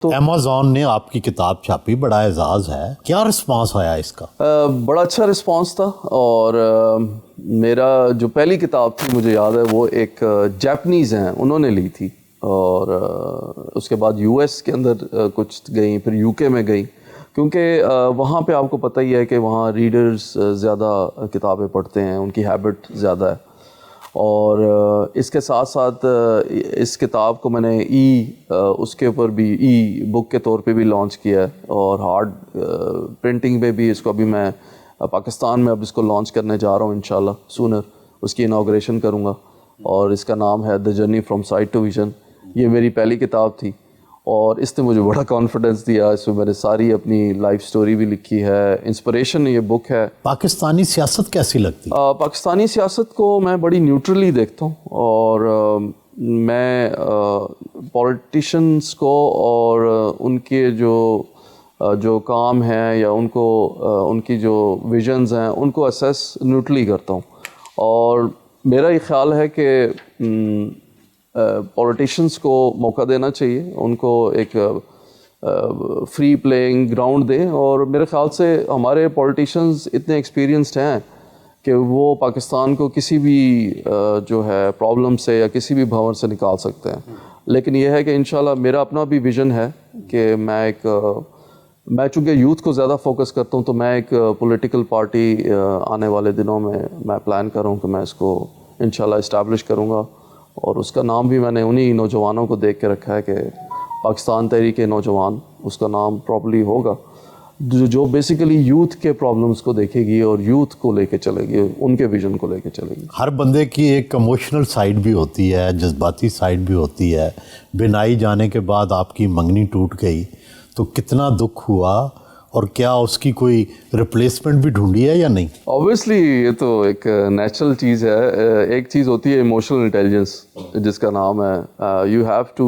तो अमेज़ॉन ने आपकी किताब छापी, बड़ा एजाज़ है, क्या रिस्पांस आया इसका? बड़ा अच्छा रिस्पांस था। और मेरा जो पहली किताब थी, मुझे याद है, वो एक जापानीज़ हैं, उन्होंने ली थी। और उसके बाद यूएस के अंदर कुछ गई, फिर यूके में गई, क्योंकि वहाँ पे आपको पता ही है कि वहाँ रीडर्स ज़्यादा किताबें पढ़ते हैं, उनकी हैबिट ज़्यादा है। और इसके साथ साथ इस किताब को मैंने उसके ऊपर भी बुक के तौर पे भी लॉन्च किया है, और हार्ड प्रिंटिंग पे भी इसको अभी मैं पाकिस्तान में अब इसको लॉन्च करने जा रहा हूँ इंशाल्लाह सूनर, उसकी इनाग्रेशन करूँगा। और इसका नाम है the journey from sight to vision. ये मेरी पहली किताब थी और इसने मुझे बड़ा कॉन्फिडेंस दिया। इसमें मैंने सारी अपनी लाइफ स्टोरी भी लिखी है, इंस्पिरेशन ये बुक है। पाकिस्तानी सियासत कैसी लगती है? पाकिस्तानी सियासत को मैं बड़ी न्यूट्रली देखता हूँ, और मैं पॉलिटिशियंस को और उनके जो काम है या उनकी जो विजन्स हैं उनको असेस न्यूट्रली करता हूँ। और मेरा ये ख्याल है कि पॉलिटिशियंस को मौका देना चाहिए, उनको एक फ्री प्लेइंग ग्राउंड दें। और मेरे ख्याल से हमारे पॉलिटिशियंस इतने एक्सपीरियंस्ड हैं कि वो पाकिस्तान को किसी भी जो है प्रॉब्लम से या किसी भी भंवर से निकाल सकते हैं। लेकिन यह है कि इंशाल्लाह मेरा अपना भी विज़न है कि मैं चूँकि यूथ को ज़्यादा फोकस करता हूँ, तो मैं एक पॉलिटिकल पार्टी आने वाले दिनों में मैं प्लान कर रहा हूँ कि मैं इसको इंशाल्लाह इस्टेब्लिश करूँगा। और उसका नाम भी मैंने उन्हीं नौजवानों को देख के रखा है कि पाकिस्तान तहरीक नौजवान उसका नाम प्रॉपर्ली होगा, जो बेसिकली यूथ के प्रॉब्लम्स को देखेगी और यूथ को लेके चलेगी, उनके विजन को लेके चलेगी। हर बंदे की एक इमोशनल साइड भी होती है, जज्बाती साइड भी होती है। बिनाई जाने के बाद आपकी मंगनी टूट गई तो कितना दुख हुआ, और क्या उसकी कोई रिप्लेसमेंट भी ढूंढी है या नहीं? ऑब्वियसली ये तो एक नेचुरल चीज़ है। एक चीज़ होती है इमोशनल इंटेलिजेंस, जिसका नाम है you have to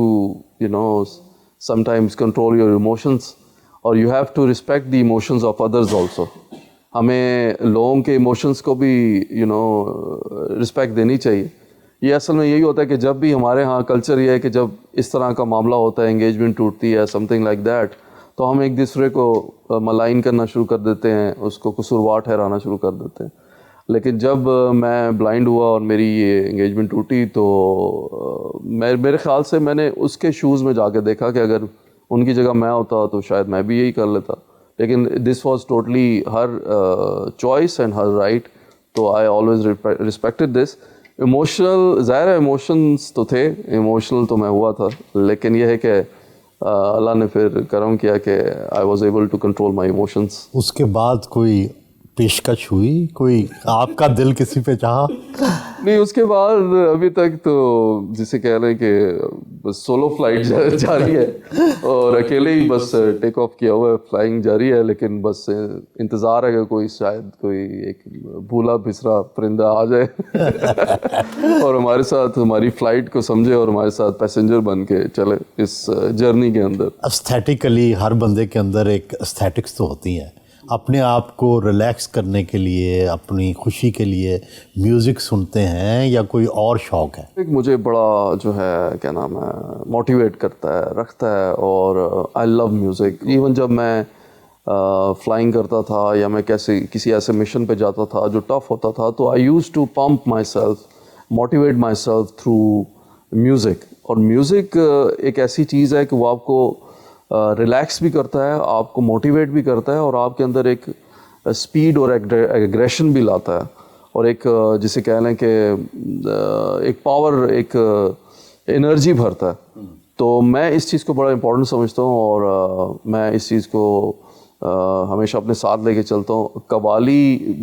sometimes control your emotions, और you have to respect the emotions of others also. हमें लोगों के इमोशंस को भी रिस्पेक्ट देनी चाहिए। ये असल में यही होता है कि जब भी हमारे यहाँ कल्चर ये है कि जब इस तरह का मामला होता है, एंगेजमेंट टूटती है, समथिंग लाइक दैट, तो हम एक दूसरे को मलाइन करना शुरू कर देते हैं, उसको कसूरवार ठहराना शुरू कर देते हैं। लेकिन जब मैं ब्लाइंड हुआ और मेरी ये एंगेजमेंट टूटी, तो मेरे ख्याल से मैंने उसके शूज़ में जाके देखा कि अगर उनकी जगह मैं होता तो शायद मैं भी यही कर लेता। लेकिन this was totally her choice and her right, तो I always respected this. Emotional, ज़ाहिर है इमोशंस तो थे, इमोशनल तो मैं हुआ था, लेकिन यह है कि अल्लाह ने फिर करम किया कि I was able to control my emotions. उसके बाद कोई पेशकश हुई, कोई आपका दिल किसी पे चाहा? नहीं, उसके बाद अभी तक तो जिसे कह रहे हैं कि बस सोलो फ्लाइट जारी है, और अकेले ही बस टेक ऑफ किया हुआ है, फ्लाइंग जारी है। लेकिन बस इंतज़ार है कि कोई शायद कोई एक भूला बिसरा परिंदा आ जाए और हमारे साथ हमारी फ़्लाइट को समझे और हमारे साथ पैसेंजर बन के चले इस जर्नी के अंदर। एस्थेटिकली हर बंदे के अंदर एक एस्थेटिक्स तो होती है। अपने आप को रिलैक्स करने के लिए, अपनी खुशी के लिए म्यूज़िक सुनते हैं या कोई और शौक़ है? एक मुझे बड़ा जो है क्या नाम है मोटिवेट करता है, रखता है, और आई लव म्यूज़िक। इवन जब मैं फ्लाइंग करता था या मैं किसी ऐसे मिशन पे जाता था जो टफ़ होता था, तो आई use to pump my self, motivate my self through music. और म्यूज़िक एक ऐसी चीज़ है कि वो आपको रिलैक्स भी करता है, आपको मोटिवेट भी करता है, और आपके अंदर एक स्पीड और एग्रेशन भी लाता है, और एक जिसे कह लें कि एक पावर, एक एनर्जी भरता है। तो मैं इस चीज़ को बड़ा इम्पोर्टेंट समझता हूँ, और मैं इस चीज़ को हमेशा अपने साथ लेके चलता हूँ। कवाली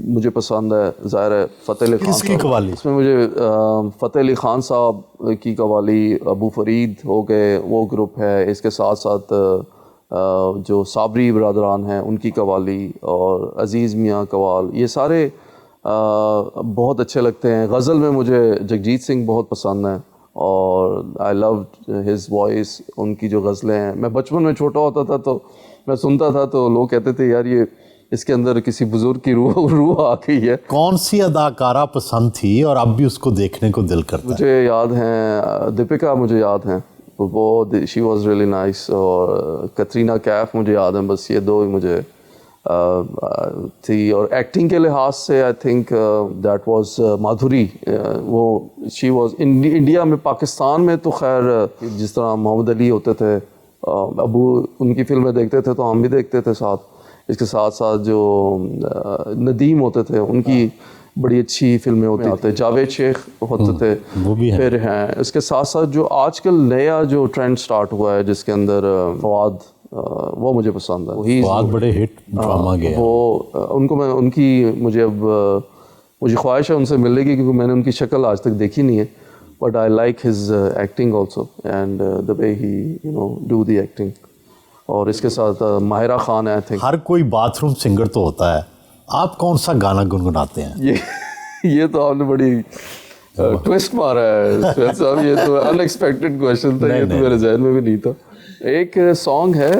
मुझे पसंद है, ज़ाहिर है फ़तेह अली खान। किसकी कवाली? इसमें मुझे फ़तेह अली खान साहब की कवाली, अबू फरीद हो गए, वो ग्रुप है। इसके साथ साथ जो साबरी बरदरान हैं उनकी कवाली, और अज़ीज़ मियाँ कवाल, ये सारे बहुत अच्छे लगते हैं। गज़ल में मुझे जगजीत सिंह बहुत पसंद है, और आई लव हिज वॉइस। उनकी जो गज़लें हैं, मैं बचपन में छोटा होता था तो मैं सुनता था, तो लोग कहते थे यार ये इसके अंदर किसी बुजुर्ग की रूह आ गई है। कौन सी अदाकारा पसंद थी और अब भी उसको देखने को दिल करता है? मुझे याद हैं दीपिका, मुझे याद हैं, वो शी वॉज रियली नाइस। और कतरीना कैफ मुझे याद है, बस ये दो ही मुझे थी। और एक्टिंग के लिहाज से आई थिंक दैट वाज माधुरी। वो शी वाज इंडिया में, पाकिस्तान में तो खैर जिस तरह मोहम्मद अली होते थे, अबू उनकी फिल्में देखते थे तो हम भी देखते थे साथ। इसके साथ साथ जो नदीम होते थे उनकी बड़ी अच्छी फिल्में होती थी, जावेद शेख होते थे वो भी हैं। फिर हैं। इसके साथ साथ जो आजकल नया जो ट्रेंड स्टार्ट हुआ है जिसके अंदर फवाद, वो मुझे पसंद है। वही बहुत बड़े हिट ड्रामा गया। वो उनको मैं उनकी मुझे अब मुझे ख्वाहिश है उनसे मिलने की, क्योंकि मैंने उनकी शक्ल आज तक देखी नहीं है। But I like his acting also and the way he you know do the acting. और इसके साथ माहिरा खान है आई थिंक। हर कोई बाथरूम सिंगर तो होता है, आप कौन सा गाना गुनगुनाते हैं? ये तो आपने बड़ी ट्विस्ट मारा है सुहेल साहब। ये तो अनएक्सपेक्टेड क्वेश्चन था, ये तो मेरे जहन में भी नहीं था। एक सॉन्ग है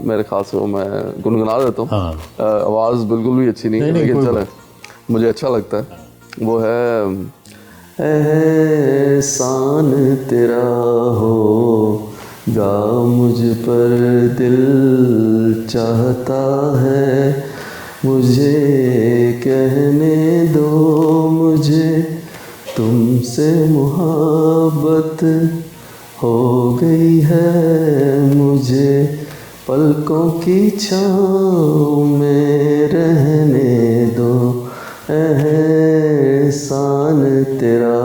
मेरे ख्याल से, वो मैं गुनगुना देता हूँ। हाँ। आवाज़ बिल्कुल भी अच्छी नहीं है, नहीं, लेकिन चले मुझे अच्छा लगता है। वो है एहसान तेरा होगा मुझ पर दिल चाहता है, मुझे कहने दो मुझे तुमसे मोहब्बत हो गई है, मुझे पलकों की छाँव में रहने दो, एहसान तेरा